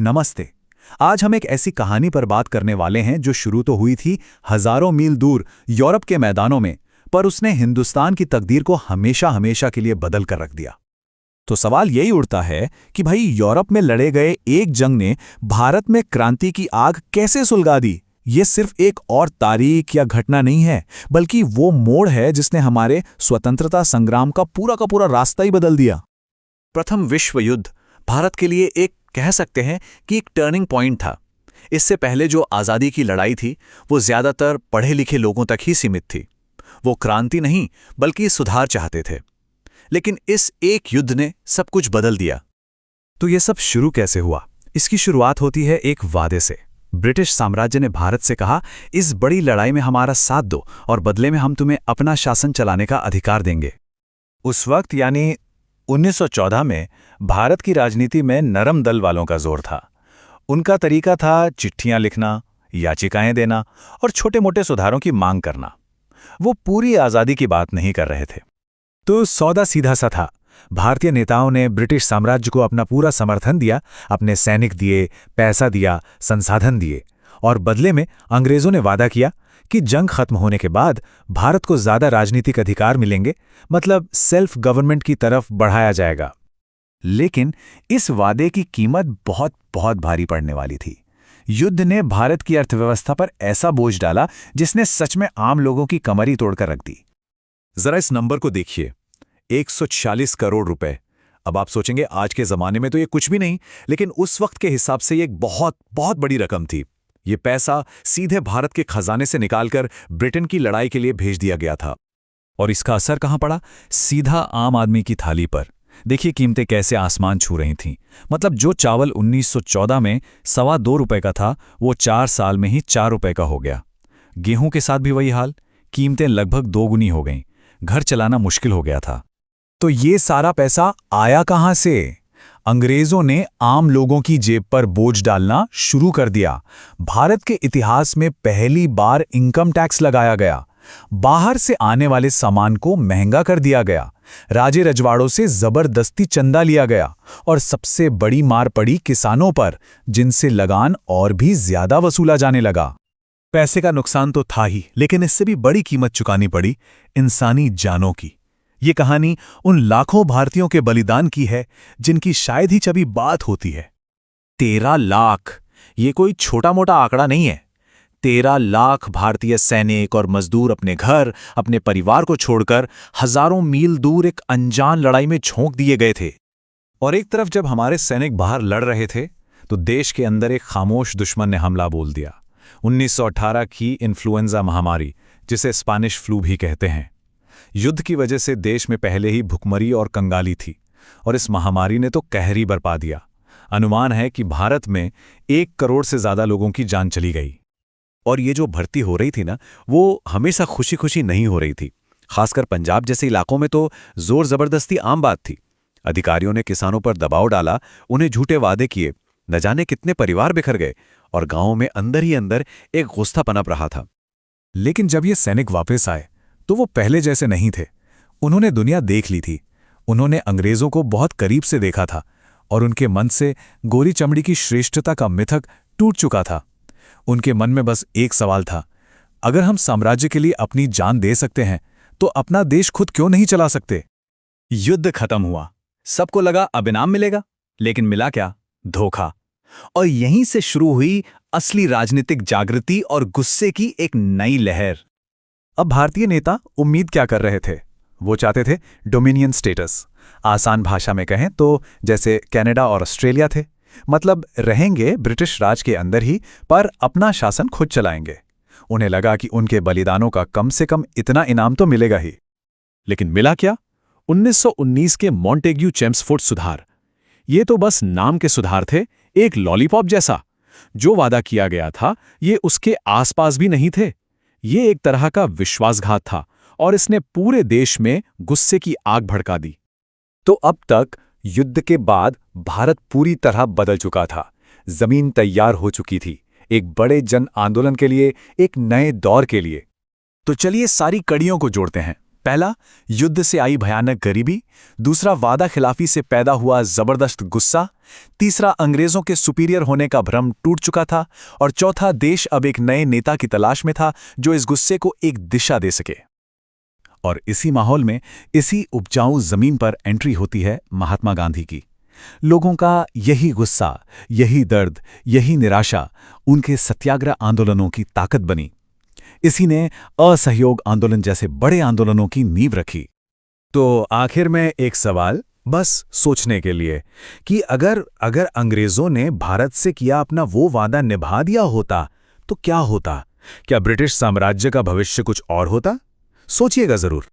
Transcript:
नमस्ते। आज हम एक ऐसी कहानी पर बात करने वाले हैं जो शुरू तो हुई थी हजारों मील दूर यूरोप के मैदानों में, पर उसने हिंदुस्तान की तकदीर को हमेशा हमेशा के लिए बदल कर रख दिया। तो सवाल यही उठता है कि भाई यूरोप में लड़े गए एक जंग ने भारत में क्रांति की आग कैसे सुलगा दी। ये सिर्फ एक और तारीख या घटना नहीं है, बल्कि वो मोड़ है जिसने हमारे स्वतंत्रता संग्राम का पूरा रास्ता ही बदल दिया। प्रथम विश्व युद्ध भारत के लिए एक कह सकते हैं कि एक टर्निंग पॉइंट था। इससे पहले जो आज़ादी की लड़ाई थी वो ज़्यादातर पढ़े लिखे लोगों तक ही सीमित थी। वो क्रांति नहीं बल्कि सुधार चाहते थे। लेकिन इस एक युद्ध ने सब कुछ बदल दिया। तो ये सब शुरू कैसे हुआ? इसकी शुरुआत होती है एक वादे से। ब्रिटिश साम्राज्य ने भारत से कहा, इस बड़ी लड़ाई में हमारा साथ दो और बदले में हम तुम्हें अपना शासन चलाने का अधिकार देंगे। उस वक्त यानी 1914 में भारत की राजनीति में नरम दल वालों का जोर था। उनका तरीका था चिट्ठियां लिखना, याचिकाएं देना और छोटे मोटे सुधारों की मांग करना। वो पूरी आज़ादी की बात नहीं कर रहे थे। तो सौदा सीधा सा था। भारतीय नेताओं ने ब्रिटिश साम्राज्य को अपना पूरा समर्थन दिया, अपने सैनिक दिए, पैसा दिया, संसाधन दिए, और बदले में अंग्रेजों ने वादा किया कि जंग खत्म होने के बाद भारत को ज्यादा राजनीतिक अधिकार मिलेंगे, मतलब सेल्फ गवर्नमेंट की तरफ बढ़ाया जाएगा। लेकिन इस वादे की कीमत बहुत बहुत भारी पड़ने वाली थी। युद्ध ने भारत की अर्थव्यवस्था पर ऐसा बोझ डाला जिसने सच में आम लोगों की कमर ही तोड़कर रख दी। जरा इस नंबर को देखिए, 140 करोड़ रुपए। अब आप सोचेंगे आज के जमाने में तो ये कुछ भी नहीं, लेकिन उस वक्त के हिसाब से ये एक बहुत बहुत बड़ी रकम थी। ये पैसा सीधे भारत के खजाने से निकालकर ब्रिटेन की लड़ाई के लिए भेज दिया गया था। और इसका असर कहां पड़ा? सीधा आम आदमी की थाली पर। देखिए कीमतें कैसे आसमान छू रही थीं। मतलब जो चावल 1914 में ₹2.25 का था, वो 4 साल में ही 4 रुपए का हो गया। गेहूं के साथ भी वही हाल। कीमतें लगभग दोगुनी हो गईं। घर चलाना मुश्किल हो गया था। तो ये सारा पैसा आया कहां से? अंग्रेजों ने आम लोगों की जेब पर बोझ डालना शुरू कर दिया। भारत के इतिहास में पहली बार इनकम टैक्स लगाया गया। बाहर से आने वाले सामान को महंगा कर दिया गया। राजे रजवाड़ों से जबरदस्ती चंदा लिया गया और सबसे बड़ी मार पड़ी किसानों पर, जिनसे लगान और भी ज्यादा वसूला जाने लगा। पैसे का नुकसान तो था ही, लेकिन इससे भी बड़ी कीमत चुकानी पड़ी इंसानी जानों की। ये कहानी उन लाखों भारतीयों के बलिदान की है जिनकी शायद ही कभी बात होती है। 13 लाख, ये कोई छोटा मोटा आंकड़ा नहीं है। 13 लाख भारतीय सैनिक और मजदूर अपने घर, अपने परिवार को छोड़कर हजारों मील दूर एक अनजान लड़ाई में झोंक दिए गए थे। और एक तरफ जब हमारे सैनिक बाहर लड़ रहे थे, तो देश के अंदर एक खामोश दुश्मन ने हमला बोल दिया। 1918 की इन्फ्लुएंजा महामारी, जिसे स्पेनिश फ्लू भी कहते हैं। युद्ध की वजह से देश में पहले ही भुखमरी और कंगाली थी, और इस महामारी ने तो कहर ही बरपा दिया। अनुमान है कि भारत में 1 करोड़ से ज्यादा लोगों की जान चली गई। और ये जो भर्ती हो रही थी ना, वो हमेशा खुशी खुशी नहीं हो रही थी। खासकर पंजाब जैसे इलाकों में तो जोर जबरदस्ती आम बात थी। अधिकारियों ने किसानों पर दबाव डाला, उन्हें झूठे वादे किए, न जाने कितने परिवार बिखर गए, और गांवों में अंदर ही अंदर एक गुस्सा पनप रहा था। लेकिन जब ये सैनिक वापस आए तो वो पहले जैसे नहीं थे। उन्होंने दुनिया देख ली थी। उन्होंने अंग्रेजों को बहुत करीब से देखा था, और उनके मन से गोरी चमड़ी की श्रेष्ठता का मिथक टूट चुका था। उनके मन में बस एक सवाल था, अगर हम साम्राज्य के लिए अपनी जान दे सकते हैं तो अपना देश खुद क्यों नहीं चला सकते? युद्ध खत्म हुआ। सबको लगा अब इनाम मिलेगा, लेकिन मिला क्या? धोखा। और यहीं से शुरू हुई असली राजनीतिक जागृति और गुस्से की एक नई लहर। अब भारतीय नेता उम्मीद क्या कर रहे थे? वो चाहते थे डोमिनियन स्टेटस। आसान भाषा में कहें तो जैसे कनाडा और ऑस्ट्रेलिया थे। मतलब रहेंगे ब्रिटिश राज के अंदर ही, पर अपना शासन खुद चलाएंगे। उन्हें लगा कि उनके बलिदानों का कम से कम इतना इनाम तो मिलेगा ही। लेकिन मिला क्या? 1919 के मॉन्टेग्यू चेम्सफोर्ड सुधार। ये तो बस नाम के सुधार थे, एक लॉलीपॉप जैसा। जो वादा किया गया था ये उसके आसपास भी नहीं थे। ये एक तरह का विश्वासघात था, और इसने पूरे देश में गुस्से की आग भड़का दी। तो अब तक युद्ध के बाद भारत पूरी तरह बदल चुका था। जमीन तैयार हो चुकी थी, एक बड़े जन आंदोलन के लिए, एक नए दौर के लिए। तो चलिए सारी कड़ियों को जोड़ते हैं। पहला, युद्ध से आई भयानक गरीबी। दूसरा, वादा खिलाफी से पैदा हुआ जबरदस्त गुस्सा। तीसरा, अंग्रेजों के सुपीरियर होने का भ्रम टूट चुका था। और चौथा, देश अब एक नए नेता की तलाश में था जो इस गुस्से को एक दिशा दे सके। और इसी माहौल में, इसी उपजाऊ जमीन पर एंट्री होती है महात्मा गांधी की। लोगों का यही गुस्सा, यही दर्द, यही निराशा उनके सत्याग्रह आंदोलनों की ताकत बनी। इसी ने असहयोग आंदोलन जैसे बड़े आंदोलनों की नींव रखी। तो आखिर में एक सवाल, बस सोचने के लिए, कि अगर अंग्रेजों ने भारत से किया अपना वो वादा निभा दिया होता तो क्या होता? क्या ब्रिटिश साम्राज्य का भविष्य कुछ और होता? सोचिएगा जरूर।